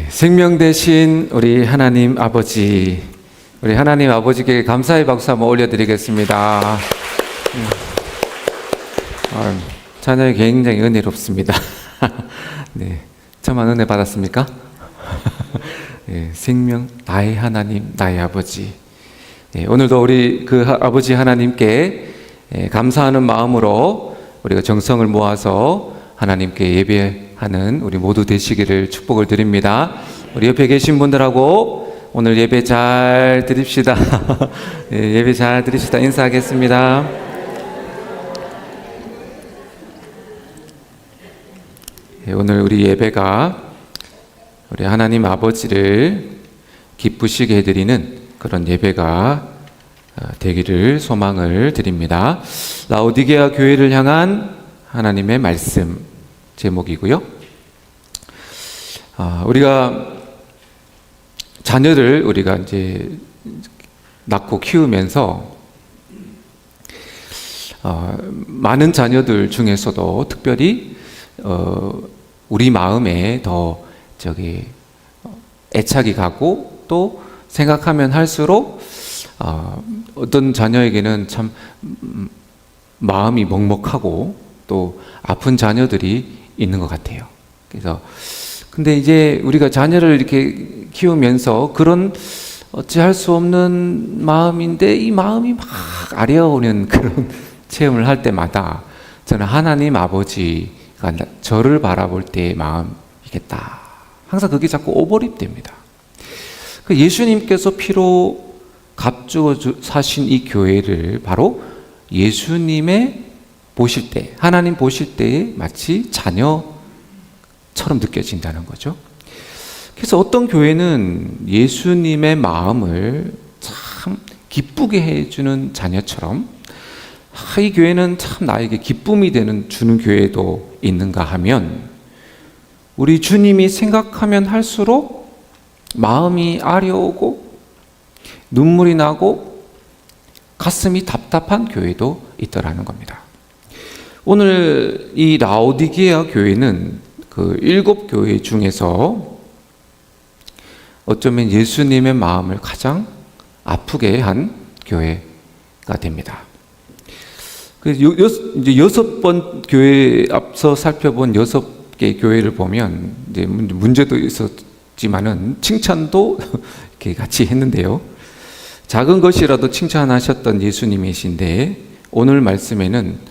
생명 되신 우리 하나님 아버지, 우리 하나님 아버지께 감사의 박수 한번 올려드리겠습니다. 자녀이 굉장히 은혜롭습니다. 네, 저만 은혜 받았습니까? 생명, 나의 하나님, 나의 아버지. 오늘도 우리 그 아버지 하나님께 감사하는 마음으로 우리가 정성을 모아서 하나님께 예배하는 우리 모두 되시기를 축복을 드립니다. 우리 옆에 계신 분들하고 오늘 예배 잘 드립시다. 예배 잘 드립시다. 인사하겠습니다. 오늘 우리 예배가 우리 하나님 아버지를 기쁘시게 해드리는 그런 예배가 되기를 소망을 드립니다. 라오디게아 교회를 향한 하나님의 말씀 제목이고요. 우리가 자녀를 우리가 이제 낳고 키우면서 많은 자녀들 중에서도 특별히 우리 마음에 더 애착이 가고 또 생각하면 할수록 어떤 자녀에게는 참 마음이 먹먹하고 또 아픈 자녀들이 있는 것 같아요. 그래서 근데 이제 우리가 자녀를 이렇게 키우면서 그런 어찌할 수 없는 마음인데 이 마음이 막 아려오는 그런 체험을 할 때마다 저는 하나님 아버지가 저를 바라볼 때의 마음이겠다. 항상 그게 자꾸 오버립됩니다. 예수님께서 피로 값주어 사신 이 교회를 바로 예수님의 보실 때, 하나님 보실 때에 마치 자녀처럼 느껴진다는 거죠. 그래서 어떤 교회는 예수님의 마음을 참 기쁘게 해주는 자녀처럼 이 교회는 참 나에게 기쁨이 주는 교회도 있는가 하면 우리 주님이 생각하면 할수록 마음이 아려오고 눈물이 나고 가슴이 답답한 교회도 있더라는 겁니다. 오늘 이 라오디게아 교회는 그 7교회 중에서 어쩌면 예수님의 마음을 가장 아프게 한 교회가 됩니다. 이제 6번 교회 앞서 살펴본 6개 교회를 보면 이제 문제도 있었지만은 칭찬도 이렇게 같이 했는데요. 작은 것이라도 칭찬하셨던 예수님이신데 오늘 말씀에는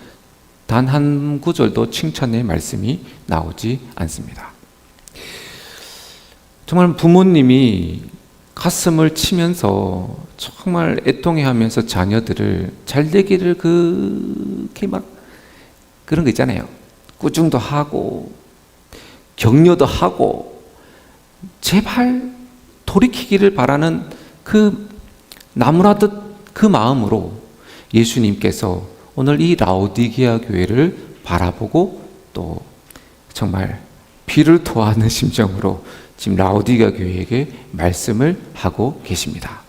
단 한 구절도 칭찬의 말씀이 나오지 않습니다. 정말 부모님이 가슴을 치면서 정말 애통해하면서 자녀들을 잘 되기를 그렇게 막 그런 거 있잖아요. 꾸중도 하고 격려도 하고 제발 돌이키기를 바라는 그 나무라듯 그 마음으로 예수님께서 오늘 이 라오디게아 교회를 바라보고 또 정말 피를 토하는 심정으로 지금 라오디게아 교회에게 말씀을 하고 계십니다.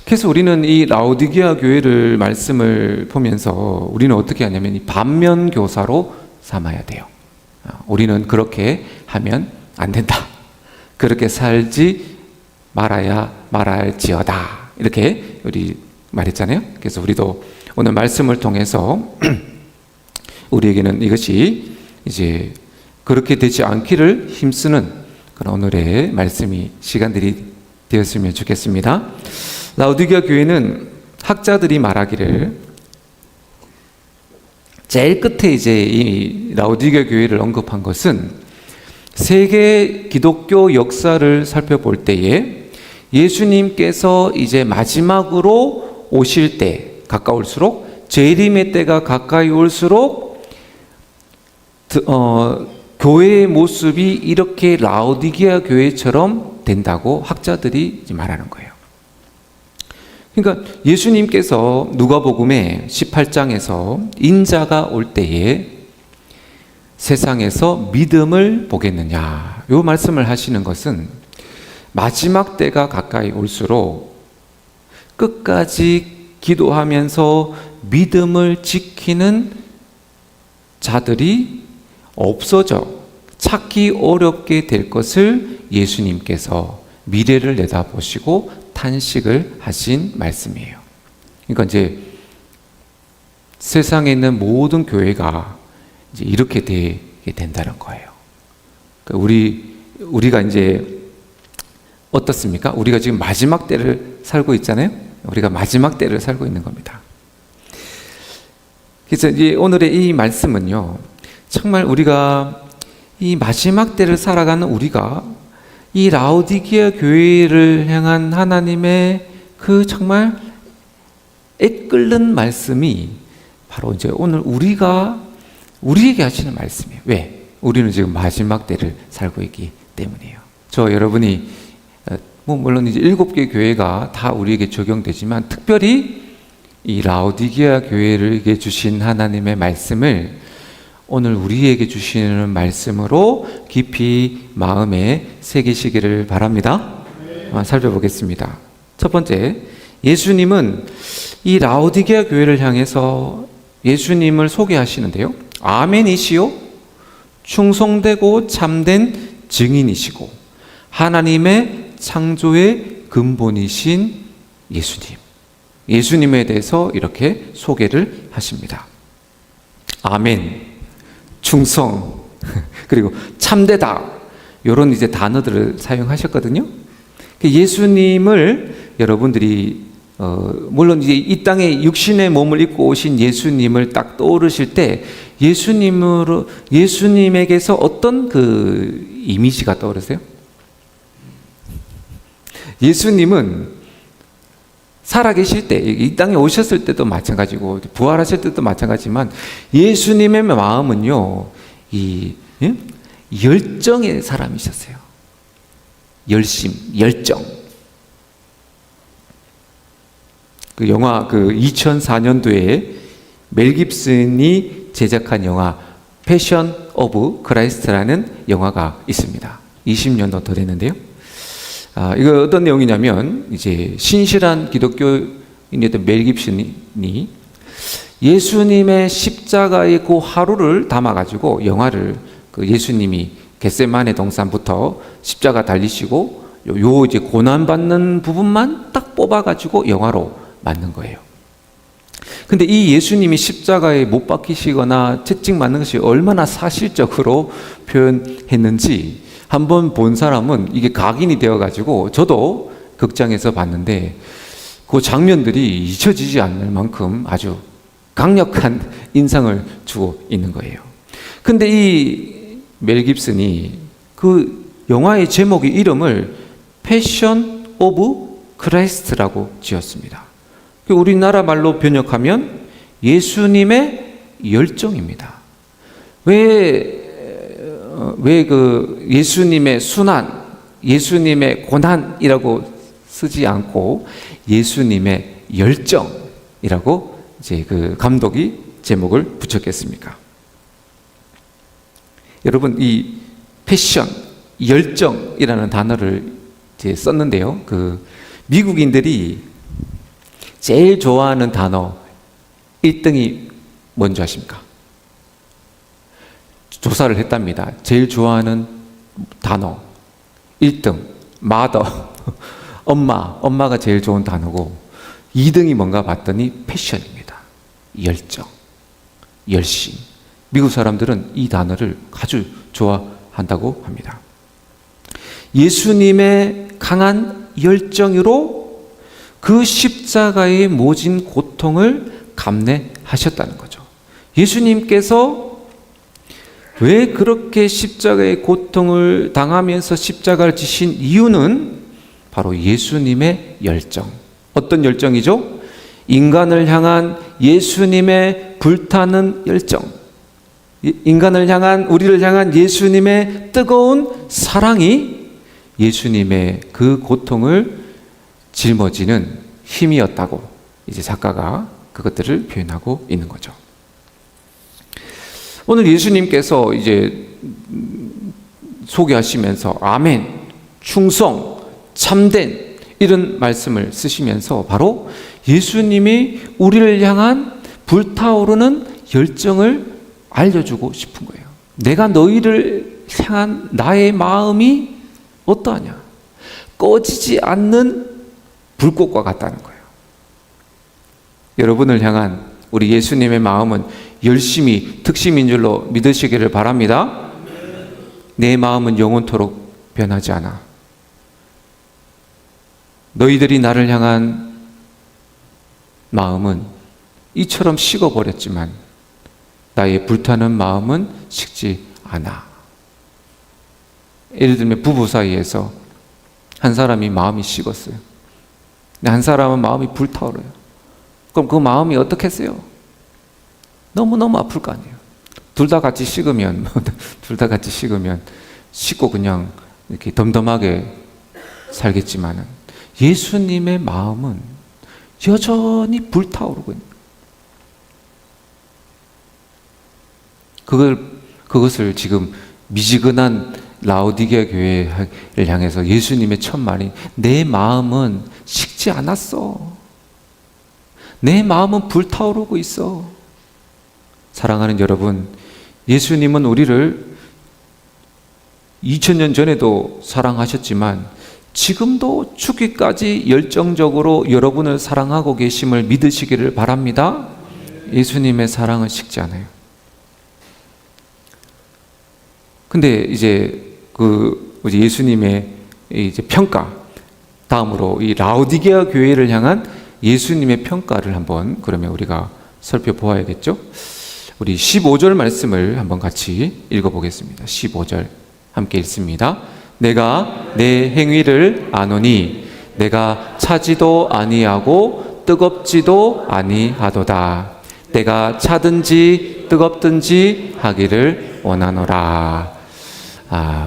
그래서 우리는 이 라오디게아 교회를 말씀을 보면서 우리는 어떻게 하냐면 이 반면 교사로 삼아야 돼요. 우리는 그렇게 하면 안 된다. 그렇게 살지 말할지어다. 이렇게 우리 말했잖아요. 그래서 우리도 오늘 말씀을 통해서 우리에게는 이것이 이제 그렇게 되지 않기를 힘쓰는 그런 오늘의 말씀이 시간들이 되었으면 좋겠습니다. 라오디게아 교회는 학자들이 말하기를 제일 끝에 이제 이 라오디게아 교회를 언급한 것은 세계 기독교 역사를 살펴볼 때에 예수님께서 이제 마지막으로 오실 때 가까울수록 재림의 때가 가까이 올수록 교회의 모습이 이렇게 라오디게아 교회처럼 된다고 학자들이 말하는 거예요. 그러니까 예수님께서 누가복음의 18장에서 인자가 올 때에 세상에서 믿음을 보겠느냐 이 말씀을 하시는 것은 마지막 때가 가까이 올수록 끝까지 기도하면서 믿음을 지키는 자들이 없어져 찾기 어렵게 될 것을 예수님께서 미래를 내다보시고 탄식을 하신 말씀이에요. 그러니까 이제 세상에 있는 모든 교회가 이제 이렇게 되게 된다는 거예요. 그러니까 우리가 이제 어떻습니까? 우리가 지금 마지막 때를 살고 있잖아요. 우리가 마지막 때를 살고 있는 겁니다. 그래서 이제 오늘의 이 말씀은요, 정말 우리가 이 마지막 때를 살아가는 우리가 이 라오디게아 교회를 향한 하나님의 그 정말 애끓는 말씀이 바로 이제 오늘 우리에게 하시는 말씀이에요. 왜? 우리는 지금 마지막 때를 살고 있기 때문이에요. 여러분이 물론 이제 7개 교회가 다 우리에게 적용되지만 특별히 이 라오디게아 교회에게 주신 하나님의 말씀을 오늘 우리에게 주시는 말씀으로 깊이 마음에 새기시기를 바랍니다. 살펴보겠습니다. 첫 번째, 예수님은 이 라오디게아 교회를 향해서 예수님을 소개하시는데요. 아멘이시요, 충성되고 참된 증인이시고 하나님의 창조의 근본이신 예수님에 대해서 이렇게 소개를 하십니다. 아멘, 충성, 그리고 참되다, 이런 이제 단어들을 사용하셨거든요. 예수님을 여러분들이 물론 이제 이 땅에 육신의 몸을 입고 오신 예수님을 딱 떠오르실 때 예수님에게서 어떤 그 이미지가 떠오르세요? 예수님은 살아계실 때, 이 땅에 오셨을 때도 마찬가지고 부활하실 때도 마찬가지지만 예수님의 마음은요, 열정의 사람이셨어요. 열정. 그 영화 2004년도에 멜 깁슨이 제작한 영화 패션 오브 크라이스트라는 영화가 있습니다. 20년도 더 됐는데요. 이거 어떤 내용이냐면 이제 신실한 기독교인이었던 멜 깁슨이 예수님의 십자가의 그 하루를 담아가지고 영화를 예수님이 겟세마네 동산부터 십자가 달리시고 요 이제 고난받는 부분만 딱 뽑아가지고 영화로 만든 거예요. 근데 이 예수님이 십자가에 못 박히시거나 채찍 맞는 것이 얼마나 사실적으로 표현했는지 한번 본 사람은 이게 각인이 되어가지고 저도 극장에서 봤는데 그 장면들이 잊혀지지 않을 만큼 아주 강력한 인상을 주고 있는 거예요. 근데 이 멜 깁슨이 그 영화의 제목의 이름을 패션 오브 크라이스트라고 지었습니다. 우리나라 말로 번역하면 예수님의 열정입니다. 왜 그 예수님의 순환, 예수님의 고난이라고 쓰지 않고 예수님의 열정이라고 이제 그 감독이 제목을 붙였겠습니까? 여러분, 이 패션, 열정이라는 단어를 이제 썼는데요. 미국인들이 제일 좋아하는 단어 1등이 뭔지 아십니까? 조사를 했답니다. 제일 좋아하는 단어 1등, mother, 엄마가 제일 좋은 단어고 2등이 뭔가 봤더니 패션입니다. 열정, 열심. 미국 사람들은 이 단어를 아주 좋아한다고 합니다. 예수님의 강한 열정으로 그 십자가의 모진 고통을 감내하셨다는 거죠. 예수님께서 왜 그렇게 십자가의 고통을 당하면서 십자가를 지신 이유는 바로 예수님의 열정. 어떤 열정이죠? 인간을 향한 예수님의 불타는 열정. 우리를 향한 예수님의 뜨거운 사랑이 예수님의 그 고통을 짊어지는 힘이었다고 이제 작가가 그것들을 표현하고 있는 거죠. 오늘 예수님께서 이제 소개하시면서 아멘, 충성, 참된 이런 말씀을 쓰시면서 바로 예수님이 우리를 향한 불타오르는 열정을 알려주고 싶은 거예요. 내가 너희를 향한 나의 마음이 어떠하냐? 꺼지지 않는 불꽃과 같다는 거예요. 여러분을 향한 우리 예수님의 마음은 열심히 특심인 줄로 믿으시기를 바랍니다. 내 마음은 영원토록 변하지 않아. 너희들이 나를 향한 마음은 이처럼 식어버렸지만 나의 불타는 마음은 식지 않아. 예를 들면 부부 사이에서 한 사람이 마음이 식었어요. 한 사람은 마음이 불타오르요. 그럼 그 마음이 어떻겠어요? 너무너무 아플 거 아니에요. 둘 다 같이 식으면 식고 그냥 이렇게 덤덤하게 살겠지만은 예수님의 마음은 여전히 불타오르고 있는 그것을 지금 미지근한 라오디게아 교회를 향해서 예수님의 첫 말이 내 마음은 식지 않았어. 내 마음은 불타오르고 있어. 사랑하는 여러분, 예수님은 우리를 2000년 전에도 사랑하셨지만 지금도 죽기까지 열정적으로 여러분을 사랑하고 계심을 믿으시기를 바랍니다. 예수님의 사랑은 식지 않아요. 근데 이제 예수님의 이제 평가, 다음으로 이 라오디게아 교회를 향한 예수님의 평가를 한번 그러면 우리가 살펴보아야겠죠? 우리 15절 말씀을 한번 같이 읽어보겠습니다. 15절 함께 읽습니다. 내가 내 행위를 아노니 내가 차지도 아니하고 뜨겁지도 아니하도다. 내가 차든지 뜨겁든지 하기를 원하노라.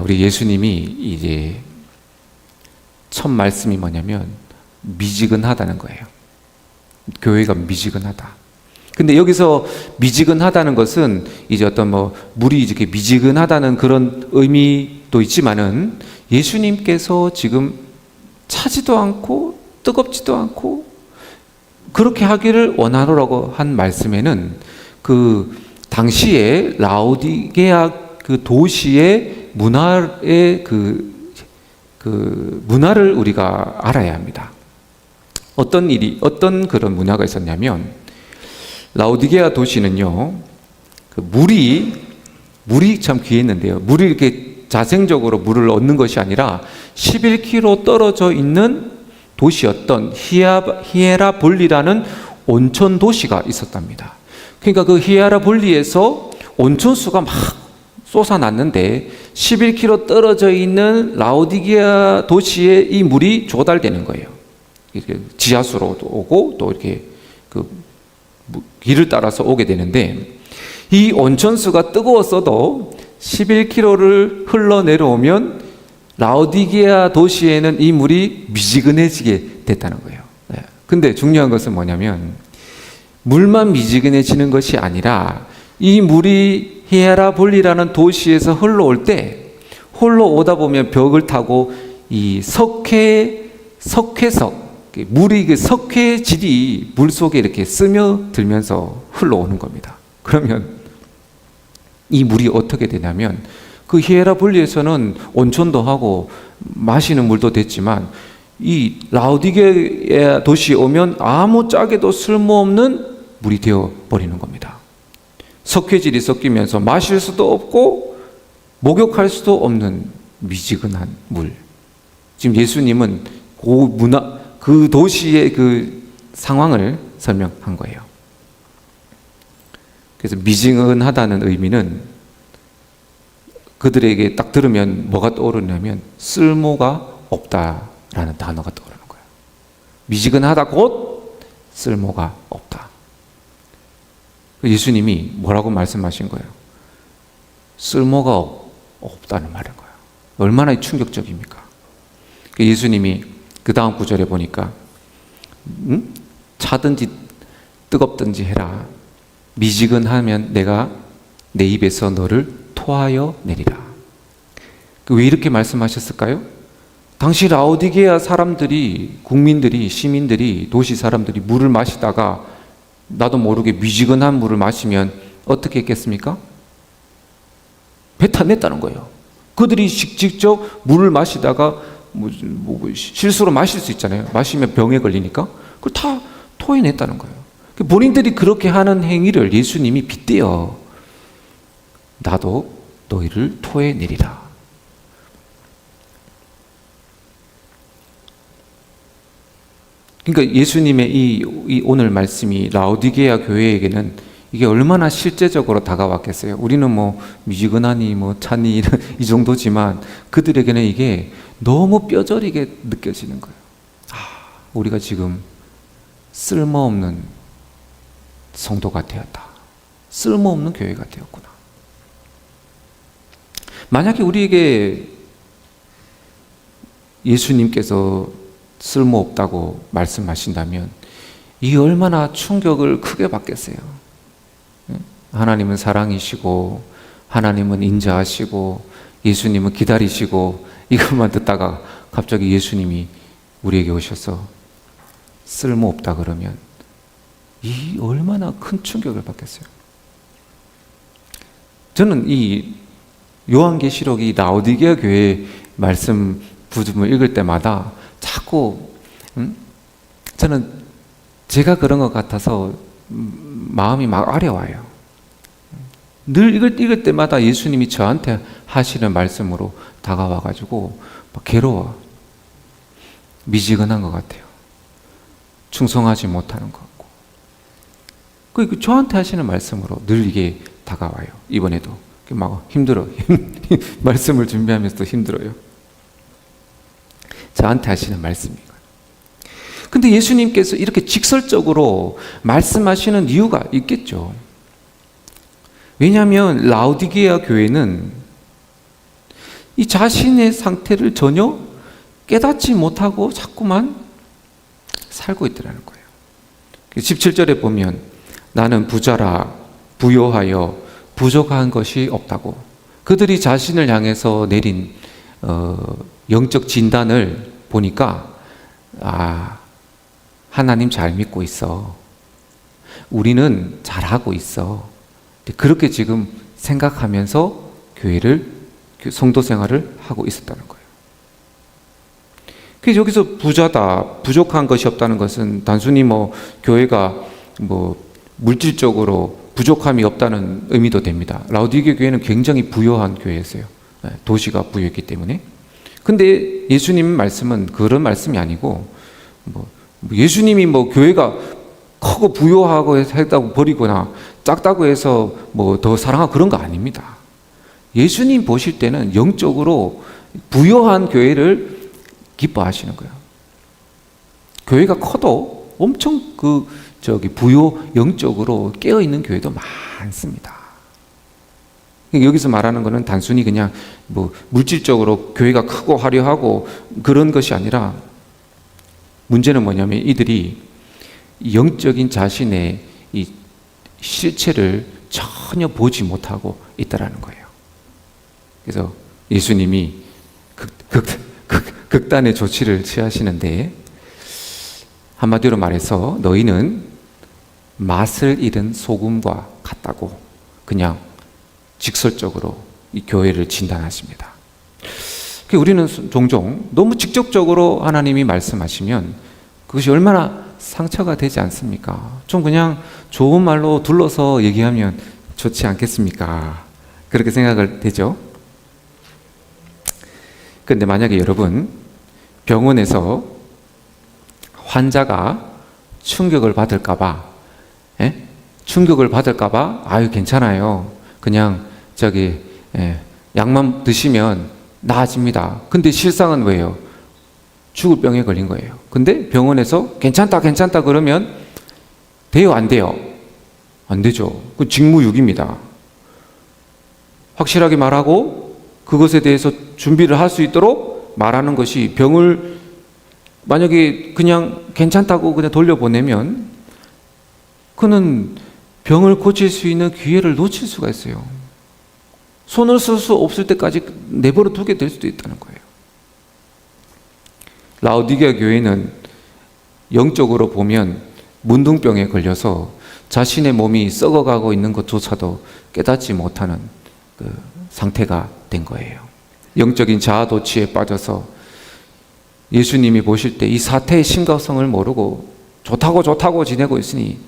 우리 예수님이 이제 첫 말씀이 뭐냐면 미지근하다는 거예요. 교회가 미지근하다. 근데 여기서 미지근하다는 것은 이제 어떤 물이 이렇게 미지근하다는 그런 의미도 있지만은 예수님께서 지금 차지도 않고 뜨겁지도 않고 그렇게 하기를 원하노라고 한 말씀에는 그 당시에 라오디게아 그 도시의 문화의 그 문화를 우리가 알아야 합니다. 어떤 그런 문화가 있었냐면 라오디게아 도시는요, 그 물이 참 귀했는데요. 물이 이렇게 자생적으로 물을 얻는 것이 아니라 11km 떨어져 있는 도시였던 히에라볼리라는 온천 도시가 있었답니다. 그러니까 그 히에라볼리에서 온천수가 막 쏟아났는데 11km 떨어져 있는 라오디게아 도시에 이 물이 조달되는 거예요. 이렇게 지하수로도 오고 또 이렇게 그 길을 따라서 오게 되는데 이 온천수가 뜨거웠어도 11km를 흘러내려오면 라오디게아 도시에는 이 물이 미지근해지게 됐다는 거예요. 근데 중요한 것은 뭐냐면 물만 미지근해지는 것이 아니라 이 물이 히에라볼리라는 도시에서 흘러올 때 흘러오다 보면 벽을 타고 이 석회석 물이 그 석회질이 물 속에 이렇게 스며들면서 흘러오는 겁니다. 그러면 이 물이 어떻게 되냐면 그 히에라볼리에서는 온천도 하고 마시는 물도 됐지만 이 라오디게아 도시에 오면 아무 짝에도 쓸모없는 물이 되어 버리는 겁니다. 석회질이 섞이면서 마실 수도 없고 목욕할 수도 없는 미지근한 물. 지금 예수님은 그 도시의 그 상황을 설명한 거예요. 그래서 미지근하다는 의미는 그들에게 딱 들으면 뭐가 떠오르냐면 쓸모가 없다라는 단어가 떠오르는 거예요. 미지근하다 곧 쓸모가 없다. 예수님이 뭐라고 말씀하신 거예요? 쓸모가 없다는 말인 거예요. 얼마나 충격적입니까? 예수님이 그 다음 구절에 보니까 차든지 뜨겁든지 해라. 미지근하면 내가 내 입에서 너를 토하여 내리라. 왜 이렇게 말씀하셨을까요? 당시 라오디게아 사람들이, 국민들이, 시민들이, 도시 사람들이 물을 마시다가 나도 모르게 미지근한 물을 마시면 어떻게 했겠습니까? 배 타냈다는 거예요. 그들이 직접 물을 마시다가 실수로 마실 수 있잖아요. 마시면 병에 걸리니까. 그걸 다 토해냈다는 거예요. 본인들이 그렇게 하는 행위를 예수님이 빗대어 나도 너희를 토해내리라. 그러니까 예수님의 이 오늘 말씀이 라오디게아 교회에게는 이게 얼마나 실제적으로 다가왔겠어요. 우리는 뭐 미지근하니 뭐 차니 이 정도지만 그들에게는 이게 너무 뼈저리게 느껴지는 거예요. 우리가 지금 쓸모없는 성도가 되었다. 쓸모없는 교회가 되었구나. 만약에 우리에게 예수님께서 쓸모없다고 말씀하신다면 이 얼마나 충격을 크게 받겠어요. 하나님은 사랑이시고 하나님은 인자하시고 예수님은 기다리시고 이것만 듣다가 갑자기 예수님이 우리에게 오셔서 쓸모없다 그러면 이 얼마나 큰 충격을 받겠어요. 저는 이 요한계시록이 라오디게아 교회 말씀 부분을 읽을 때마다 자꾸 저는 제가 그런 것 같아서 마음이 막 아려와요. 늘 읽을 때마다 예수님이 저한테 하시는 말씀으로 다가와가지고 막 괴로워. 미지근한 것 같아요. 충성하지 못하는 것 같고. 그 저한테 하시는 말씀으로 늘 이게 다가와요. 이번에도 막 힘들어. 말씀을 준비하면서도 힘들어요. 저한테 하시는 말씀이에요. 근데 예수님께서 이렇게 직설적으로 말씀하시는 이유가 있겠죠. 왜냐하면 라오디게아 교회는 이 자신의 상태를 전혀 깨닫지 못하고 자꾸만 살고 있더라는 거예요. 17절에 보면 나는 부자라 부요하여 부족한 것이 없다고. 그들이 자신을 향해서 내린 영적 진단을 보니까 하나님 잘 믿고 있어. 우리는 잘하고 있어. 그렇게 지금 생각하면서 성도 생활을 하고 있었다는 거예요. 그래서 여기서 부자다, 부족한 것이 없다는 것은 단순히 교회가 물질적으로 부족함이 없다는 의미도 됩니다. 라오디게아 교회는 굉장히 부유한 교회였어요. 도시가 부유했기 때문에. 근데 예수님 말씀은 그런 말씀이 아니고 예수님이 교회가 크고 부유하고 했다고 버리거나 작다고 해서 더 사랑하고 그런 거 아닙니다. 예수님 보실 때는 영적으로 부유한 교회를 기뻐하시는 거예요. 교회가 커도 엄청 부유 영적으로 깨어있는 교회도 많습니다. 여기서 말하는 것은 단순히 그냥 물질적으로 교회가 크고 화려하고 그런 것이 아니라 문제는 뭐냐면 이들이 영적인 자신의 이 실체를 전혀 보지 못하고 있다라는 거예요. 그래서 예수님이 극단의 조치를 취하시는데 한마디로 말해서 너희는 맛을 잃은 소금과 같다고 그냥 직설적으로 이 교회를 진단하십니다. 우리는 종종 너무 직접적으로 하나님이 말씀하시면 그것이 얼마나 상처가 되지 않습니까? 좀 그냥 좋은 말로 둘러서 얘기하면 좋지 않겠습니까? 그렇게 생각을 되죠. 그런데 만약에 여러분 병원에서 환자가 충격을 받을까봐 아유 괜찮아요. 그냥 약만 드시면 나아집니다. 근데 실상은 왜요? 죽을 병에 걸린 거예요. 근데 병원에서 괜찮다 그러면 돼요, 안 돼요? 안 되죠. 그 직무유기입니다. 확실하게 말하고 그것에 대해서 준비를 할 수 있도록 말하는 것이 병을 만약에 그냥 괜찮다고 그냥 돌려보내면 그는 병을 고칠 수 있는 기회를 놓칠 수가 있어요. 손을 쓸 수 없을 때까지 내버려 두게 될 수도 있다는 거예요. 라오디게아 교회는 영적으로 보면 문둥병에 걸려서 자신의 몸이 썩어가고 있는 것조차도 깨닫지 못하는 그 상태가 된 거예요. 영적인 자아도취에 빠져서 예수님이 보실 때 이 사태의 심각성을 모르고 좋다고 지내고 있으니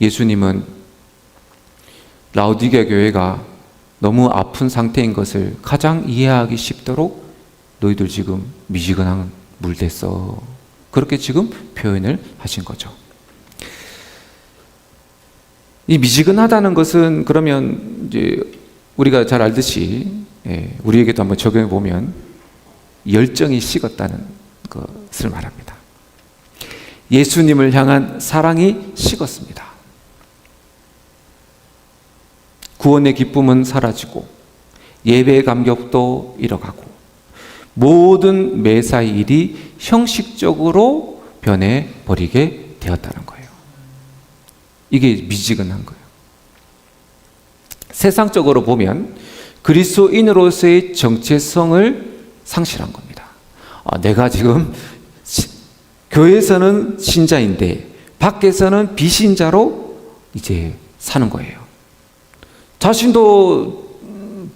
예수님은 라오디게 교회가 너무 아픈 상태인 것을 가장 이해하기 쉽도록 너희들 지금 미지근한 물 됐어. 그렇게 지금 표현을 하신 거죠. 이 미지근하다는 것은 그러면 이제 우리가 잘 알듯이 우리에게도 한번 적용해 보면 열정이 식었다는 것을 말합니다. 예수님을 향한 사랑이 식었습니다. 구원의 기쁨은 사라지고 예배의 감격도 잃어가고 모든 매사의 일이 형식적으로 변해버리게 되었다는 거예요. 이게 미지근한 거예요. 세상적으로 보면 그리스도인으로서의 정체성을 상실한 겁니다. 내가 지금 교회에서는 신자인데 밖에서는 비신자로 이제 사는 거예요. 자신도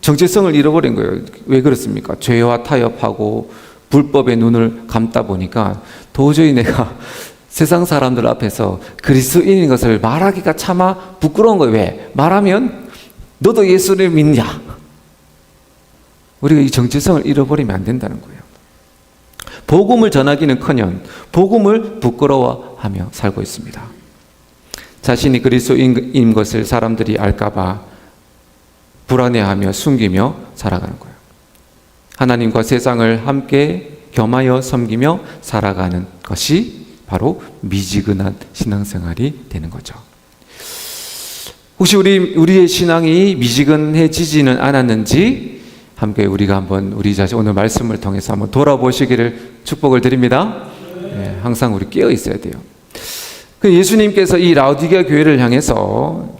정체성을 잃어버린 거예요. 왜 그렇습니까? 죄와 타협하고 불법의 눈을 감다 보니까 도저히 내가 세상 사람들 앞에서 그리스도인인 것을 말하기가 차마 부끄러운 거예요. 왜? 말하면 너도 예수를 믿냐? 우리가 이 정체성을 잃어버리면 안 된다는 거예요. 복음을 전하기는커녕 복음을 부끄러워하며 살고 있습니다. 자신이 그리스도인인 것을 사람들이 알까 봐 불안해하며 숨기며 살아가는 거예요. 하나님과 세상을 함께 겸하여 섬기며 살아가는 것이 바로 미지근한 신앙생활이 되는 거죠. 혹시 우리의 신앙이 미지근해지지는 않았는지 함께 우리가 한번 우리 자신 오늘 말씀을 통해서 한번 돌아보시기를 축복을 드립니다. 항상 우리 깨어 있어야 돼요. 예수님께서 이 라오디게 교회를 향해서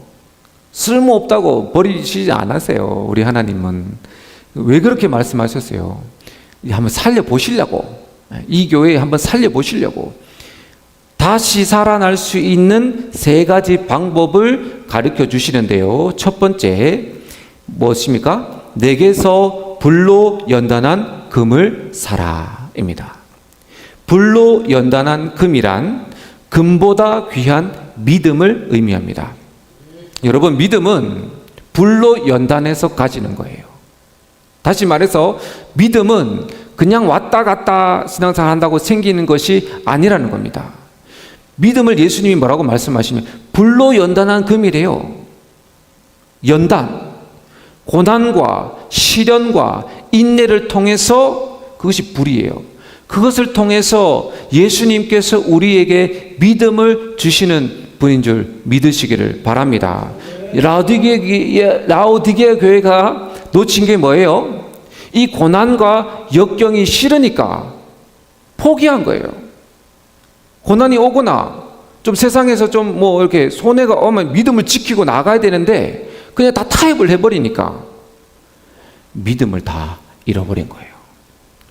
쓸모없다고 버리시지 않으세요. 우리 하나님은 왜 그렇게 말씀하셨어요? 한번 살려보시려고, 이 교회에 한번 살려보시려고 다시 살아날 수 있는 세 가지 방법을 가르쳐 주시는데요. 첫 번째 무엇입니까? 내게서 불로 연단한 금을 사라입니다. 불로 연단한 금이란 금보다 귀한 믿음을 의미합니다. 여러분, 믿음은 불로 연단해서 가지는 거예요. 다시 말해서 믿음은 그냥 왔다 갔다 신앙생활 한다고 생기는 것이 아니라는 겁니다. 믿음을 예수님이 뭐라고 말씀하시면 불로 연단한 금이래요. 연단, 고난과 시련과 인내를 통해서 그것이 불이에요. 그것을 통해서 예수님께서 우리에게 믿음을 주시는 분인 줄 믿으시기를 바랍니다. 라오디게 교회가 놓친 게 뭐예요? 이 고난과 역경이 싫으니까 포기한 거예요. 고난이 오거나 좀 세상에서 좀 뭐 이렇게 손해가 오면 믿음을 지키고 나가야 되는데 그냥 다 타협을 해버리니까 믿음을 다 잃어버린 거예요.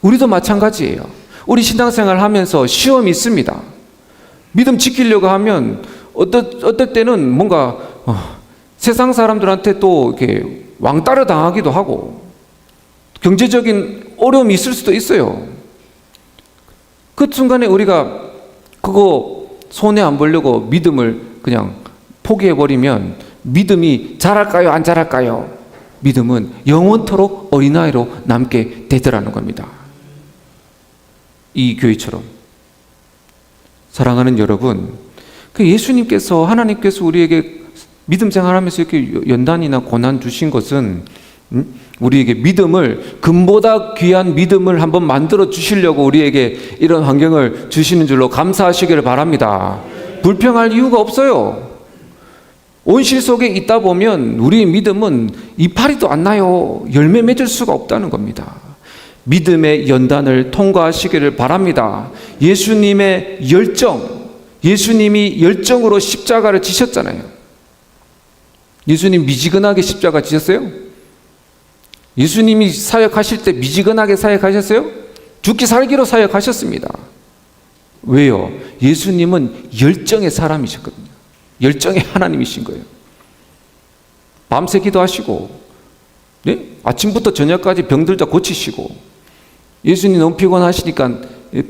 우리도 마찬가지예요. 우리 신앙생활 하면서 시험이 있습니다. 믿음 지키려고 하면 어떨 때는 뭔가 세상 사람들한테 또 이렇게 왕따를 당하기도 하고 경제적인 어려움이 있을 수도 있어요. 그 순간에 우리가 그거 손해 안 보려고 믿음을 그냥 포기해버리면 믿음이 자랄까요? 안 자랄까요? 믿음은 영원토록 어린아이로 남게 되더라는 겁니다. 이 교회처럼. 사랑하는 여러분, 예수님께서 하나님께서 우리에게 믿음 생활하면서 이렇게 연단이나 고난 주신 것은 우리에게 믿음을 금보다 귀한 믿음을 한번 만들어 주시려고 우리에게 이런 환경을 주시는 줄로 감사하시기를 바랍니다. 불평할 이유가 없어요. 온실 속에 있다 보면 우리의 믿음은 이파리도 안 나요. 열매 맺을 수가 없다는 겁니다. 믿음의 연단을 통과하시기를 바랍니다. 예수님의 열정, 예수님이 열정으로 십자가를 지셨잖아요. 예수님 미지근하게 십자가 지셨어요? 예수님이 사역하실 때 미지근하게 사역하셨어요? 죽기 살기로 사역하셨습니다. 왜요? 예수님은 열정의 사람이셨거든요. 열정의 하나님이신 거예요. 밤새 기도하시고, 네? 아침부터 저녁까지 병들 다 고치시고, 예수님 너무 피곤하시니까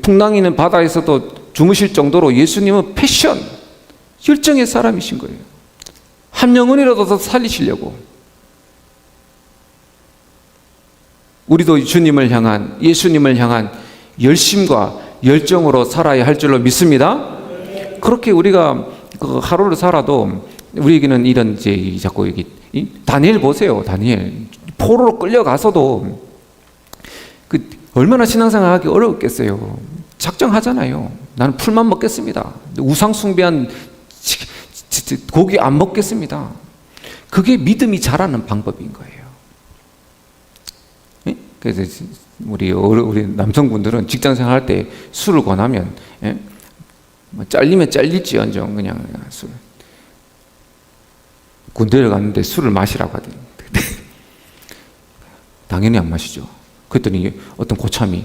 풍랑이는 바다에서도 주무실 정도로 예수님은 패션, 열정의 사람이신 거예요. 한 영혼이라도 더 살리시려고. 우리도 주님을 향한, 예수님을 향한 열심과 열정으로 살아야 할 줄로 믿습니다. 그렇게 우리가 그 하루를 살아도 우리에게는 이런 이제 자꾸 여기 다니엘 보세요. 다니엘 포로로 끌려가서도 그 얼마나 신앙생활하기 어려웠겠어요. 작정하잖아요. 나는 풀만 먹겠습니다. 우상 숭배한 고기 안 먹겠습니다. 그게 믿음이 자라는 방법인 거예요. 그래서 우리 남성분들은 직장생활 할 때 술을 권하면 뭐 잘리면 잘릴지언정 그냥 술. 군대를 갔는데 술을 마시라고 하더니 당연히 안 마시죠. 그랬더니 어떤 고참이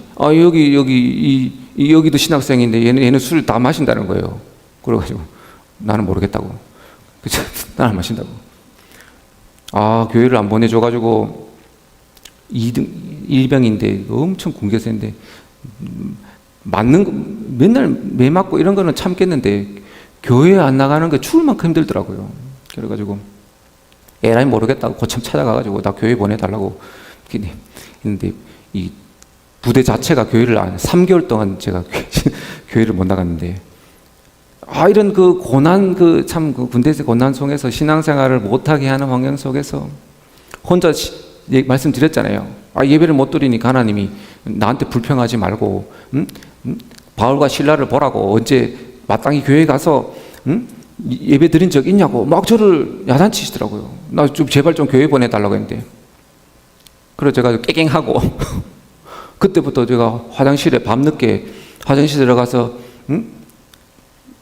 여기도 신학생인데 얘는 술을 다 마신다는 거예요. 그래가지고 나는 모르겠다고. 그쵸? 나는 안 마신다고. 교회를 안 보내줘가지고 2등 일병인데 엄청 군기세인데 맨날 매 맞고 이런 거는 참겠는데 교회 안 나가는 게 죽을 만큼 힘들더라고요. 그래가지고 에라이 모르겠다고 고참 찾아가가지고 나 교회 보내달라고 했는데 이 부대 자체가 교회를 3개월 동안 제가 교회를 못 나갔는데 이런 그 고난 그 군대에서 고난 속에서 신앙생활을 못하게 하는 환경 속에서 혼자 말씀드렸잖아요. 예배를 못 드리니까 하나님이 나한테 불평하지 말고 바울과 실라를 보라고 언제 마땅히 교회 가서 예배 드린 적 있냐고 막 저를 야단치시더라고요. 나 좀 제발 좀 교회 보내달라고 했는데 그래서 제가 깨갱하고 그때부터 제가 화장실에 밤늦게 화장실 들어가서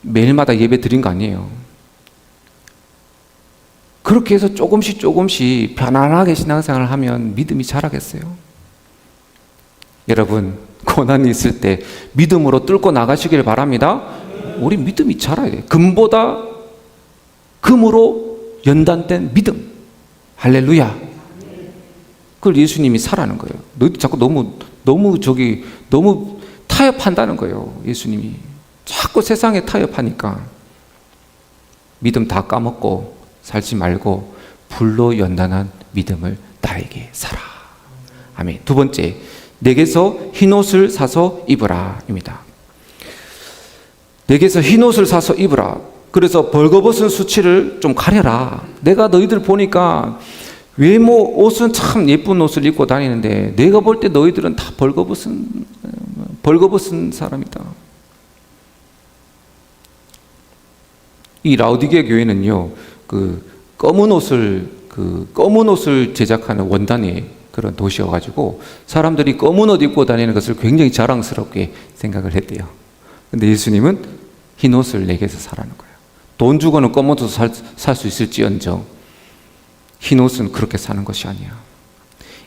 매일마다 예배 드린 거 아니에요. 그렇게 해서 조금씩 편안하게 신앙생활을 하면 믿음이 자라겠어요. 여러분 고난이 있을 때 믿음으로 뚫고 나가시길 바랍니다. 우리 믿음이 자라야 돼요. 금보다 금으로 연단된 믿음. 할렐루야. 그걸 예수님이 사라는 거예요. 너희들 자꾸 너무 타협한다는 거예요. 예수님이 자꾸 세상에 타협하니까 믿음 다 까먹고 살지 말고 불로 연단한 믿음을 나에게 살아. 아멘. 두 번째, 내게서 흰옷을 사서 입으라 입니다. 내게서 흰옷을 사서 입으라. 그래서 벌거벗은 수치를 좀 가려라. 내가 너희들 보니까 외모 옷은 참 예쁜 옷을 입고 다니는데 내가 볼 때 너희들은 다 벌거벗은 사람이다. 이 라오디게 교회는요, 검은 옷을 제작하는 원단의 그런 도시여가지고 사람들이 검은 옷 입고 다니는 것을 굉장히 자랑스럽게 생각을 했대요. 근데 예수님은 흰 옷을 내게서 사라는 거예요. 돈 주고는 검은 옷을 살 수 있을지언정 흰 옷은 그렇게 사는 것이 아니야.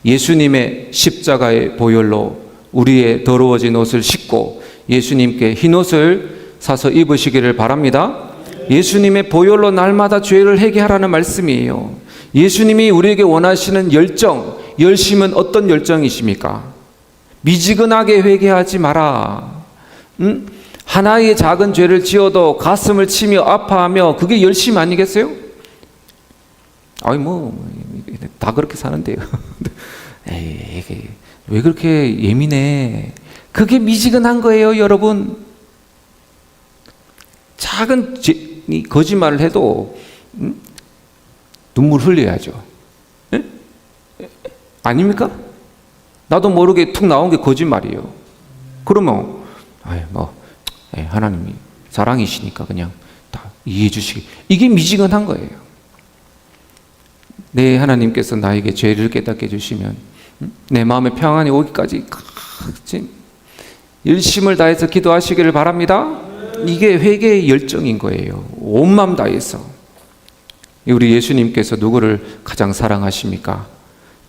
예수님의 십자가의 보혈로 우리의 더러워진 옷을 씻고 예수님께 흰 옷을 사서 입으시기를 바랍니다. 예수님의 보혈로 날마다 죄를 회개하라는 말씀이에요. 예수님이 우리에게 원하시는 열심은 어떤 열정이십니까? 미지근하게 회개하지 마라. 하나의 작은 죄를 지어도 가슴을 치며 아파하며 그게 열심 아니겠어요? 다 그렇게 사는데요. 에이, 왜 그렇게 예민해? 그게 미지근한 거예요, 여러분. 작은 거짓말을 해도 눈물 흘려야죠. 에? 아닙니까? 나도 모르게 툭 나온 게 거짓말이에요. 그러면 하나님이 사랑이시니까 그냥 다 이해해 주시기. 이게 미지근한 거예요. 내 하나님께서 나에게 죄를 깨닫게 해주시면 내 마음에 평안이 오기까지 열심을 다해서 기도하시기를 바랍니다. 이게 회개의 열정인 거예요. 온 마음 다해서. 우리 예수님께서 누구를 가장 사랑하십니까?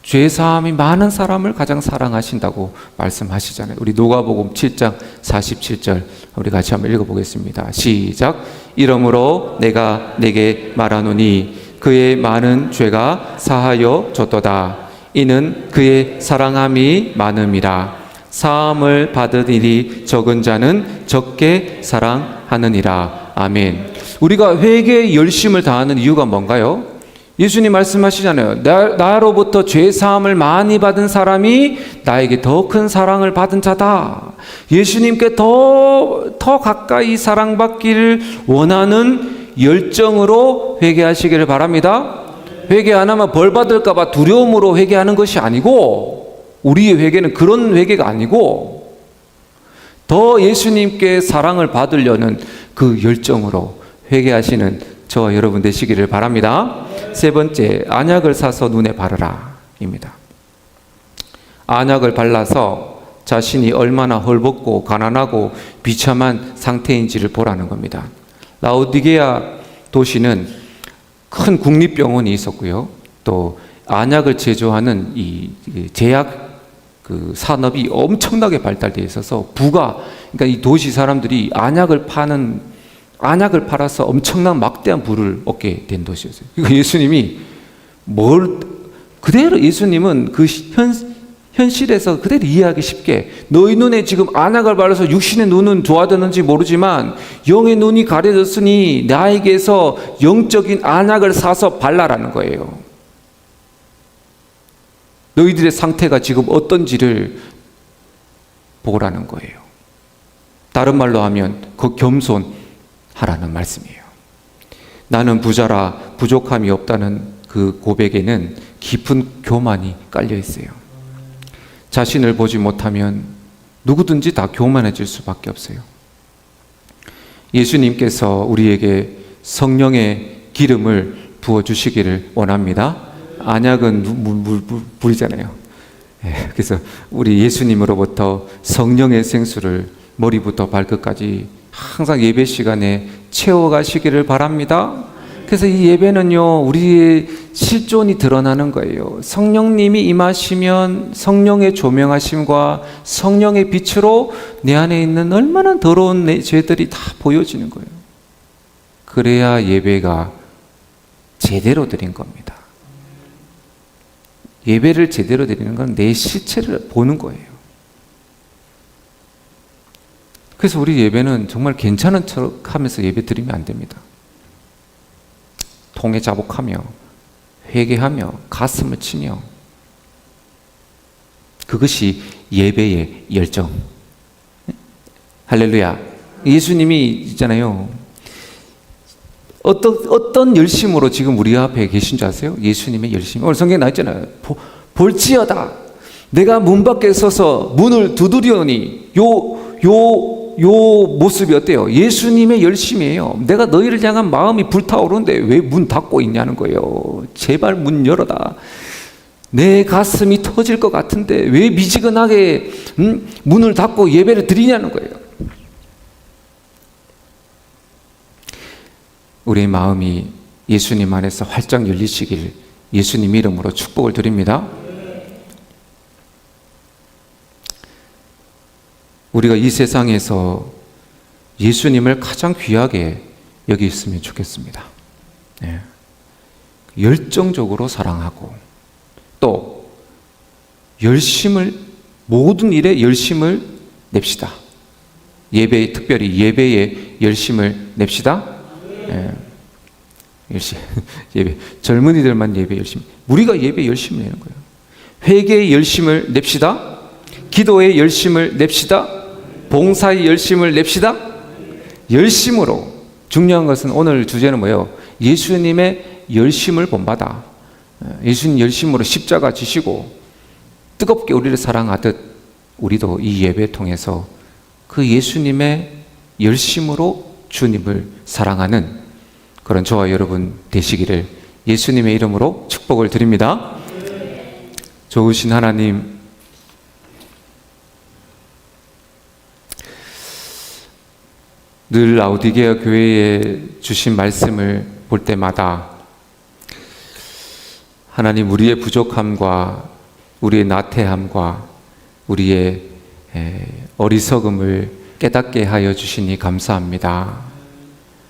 죄사함이 많은 사람을 가장 사랑하신다고 말씀하시잖아요. 우리 누가복음 7장 47절 우리 같이 한번 읽어보겠습니다. 시작. 이러므로 내가 내게 말하노니 그의 많은 죄가 사하여 줬도다. 이는 그의 사랑함이 많음이라. 사함을 받으리니 적은 자는 적게 사랑하느니라. 아멘. 우리가 회개에 열심을 다하는 이유가 뭔가요? 예수님 말씀하시잖아요. 나로부터 죄 사함을 많이 받은 사람이 나에게 더 큰 사랑을 받은 자다. 예수님께 더 가까이 사랑받기를 원하는 열정으로 회개하시기를 바랍니다. 회개 안 하면 벌 받을까 봐 두려움으로 회개하는 것이 아니고, 우리의 회개는 그런 회개가 아니고, 더 예수님께 사랑을 받으려는 그 열정으로 회개하시는 저와 여러분 되시기를 바랍니다. 세 번째, 안약을 사서 눈에 바르라 입니다. 안약을 발라서 자신이 얼마나 헐벗고 가난하고 비참한 상태인지를 보라는 겁니다. 라오디게아 도시는 큰 국립병원이 있었고요. 또 안약을 제조하는 이 제약 그 산업이 엄청나게 발달되어 있어서 그러니까 이 도시 사람들이 안약을 팔아서 엄청난 막대한 부를 얻게 된 도시였어요. 그러니까 예수님은 그 현실에서 그대로 이해하기 쉽게, 너희 눈에 지금 안약을 바르서 육신의 눈은 좋아졌는지 모르지만 영의 눈이 가려졌으니 나에게서 영적인 안약을 사서 발라라는 거예요. 너희들의 상태가 지금 어떤지를 보라는 거예요. 다른 말로 하면 그 겸손하라는 말씀이에요. 나는 부자라 부족함이 없다는 그 고백에는 깊은 교만이 깔려 있어요. 자신을 보지 못하면 누구든지 다 교만해질 수밖에 없어요. 예수님께서 우리에게 성령의 기름을 부어주시기를 원합니다. 안약은 물이잖아요. 그래서 우리 예수님으로부터 성령의 생수를 머리부터 발끝까지 항상 예배 시간에 채워가시기를 바랍니다. 그래서 이 예배는요, 우리의 실존이 드러나는 거예요. 성령님이 임하시면 성령의 조명하심과 성령의 빛으로 내 안에 있는 얼마나 더러운 내 죄들이 다 보여지는 거예요. 그래야 예배가 제대로 드린 겁니다. 예배를 제대로 드리는 건 내 실체를 보는 거예요. 그래서 우리 예배는 정말 괜찮은 척 하면서 예배 드리면 안 됩니다. 통에 자복하며 회개하며 가슴을 치며, 그것이 예배의 열정. 할렐루야. 예수님이 있잖아요. 어떤 열심으로 지금 우리 앞에 계신 줄 아세요? 예수님의 열심. 오늘 성경에 나왔잖아요. 볼지어다 내가 문 밖에 서서 문을 두드리오니 요 모습이 어때요? 예수님의 열심이에요. 내가 너희를 향한 마음이 불타오르는데 왜 문 닫고 있냐는 거예요. 제발 문 열어라. 내 가슴이 터질 것 같은데 왜 미지근하게 문을 닫고 예배를 드리냐는 거예요. 우리의 마음이 예수님 안에서 활짝 열리시길 예수님 이름으로 축복을 드립니다. 우리가 이 세상에서 예수님을 가장 귀하게 여기있으면 좋겠습니다. 네. 열정적으로 사랑하고 또 모든 일에 열심을 냅시다. 특별히 예배에 열심을 냅시다. 네. 예배. 젊은이들만 예배 열심히. 우리가 예배 열심을 내는 거예요. 회개에 열심을 냅시다. 기도에 열심을 냅시다. 봉사에 열심을 냅시다. 열심으로. 중요한 것은 오늘 주제는 뭐예요? 예수님의 열심을 본받아. 예수님 열심으로 십자가 지시고 뜨겁게 우리를 사랑하듯 우리도 이 예배 통해서 그 예수님의 열심으로 주님을 사랑하는 그런 저와 여러분 되시기를 예수님의 이름으로 축복을 드립니다. 좋으신 하나님, 늘 라오디게아 교회에 주신 말씀을 볼 때마다 하나님, 우리의 부족함과 우리의 나태함과 우리의 어리석음을 깨닫게 하여 주시니 감사합니다.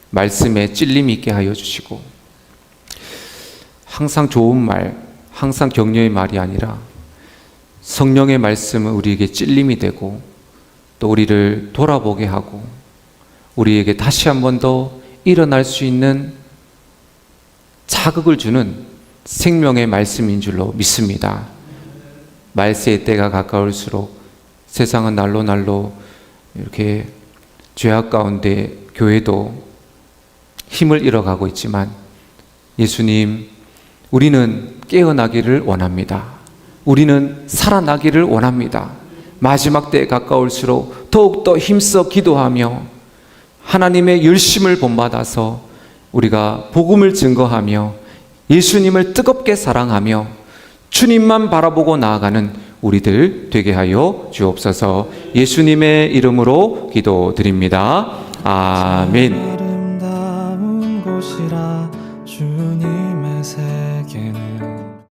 말씀에 찔림 있게 하여 주시고 항상 좋은 말, 항상 격려의 말이 아니라 성령의 말씀은 우리에게 찔림이 되고 또 우리를 돌아보게 하고 우리에게 다시 한 번 더 일어날 수 있는 자극을 주는 생명의 말씀인 줄로 믿습니다. 말세의 때가 가까울수록 세상은 날로 날로 이렇게 죄악 가운데 교회도 힘을 잃어가고 있지만 예수님, 우리는 깨어나기를 원합니다. 우리는 살아나기를 원합니다. 마지막 때에 가까울수록 더욱더 힘써 기도하며 하나님의 열심을 본받아서 우리가 복음을 증거하며 예수님을 뜨겁게 사랑하며 주님만 바라보고 나아가는 우리들 되게 하여 주옵소서. 예수님의 이름으로 기도드립니다. 아멘.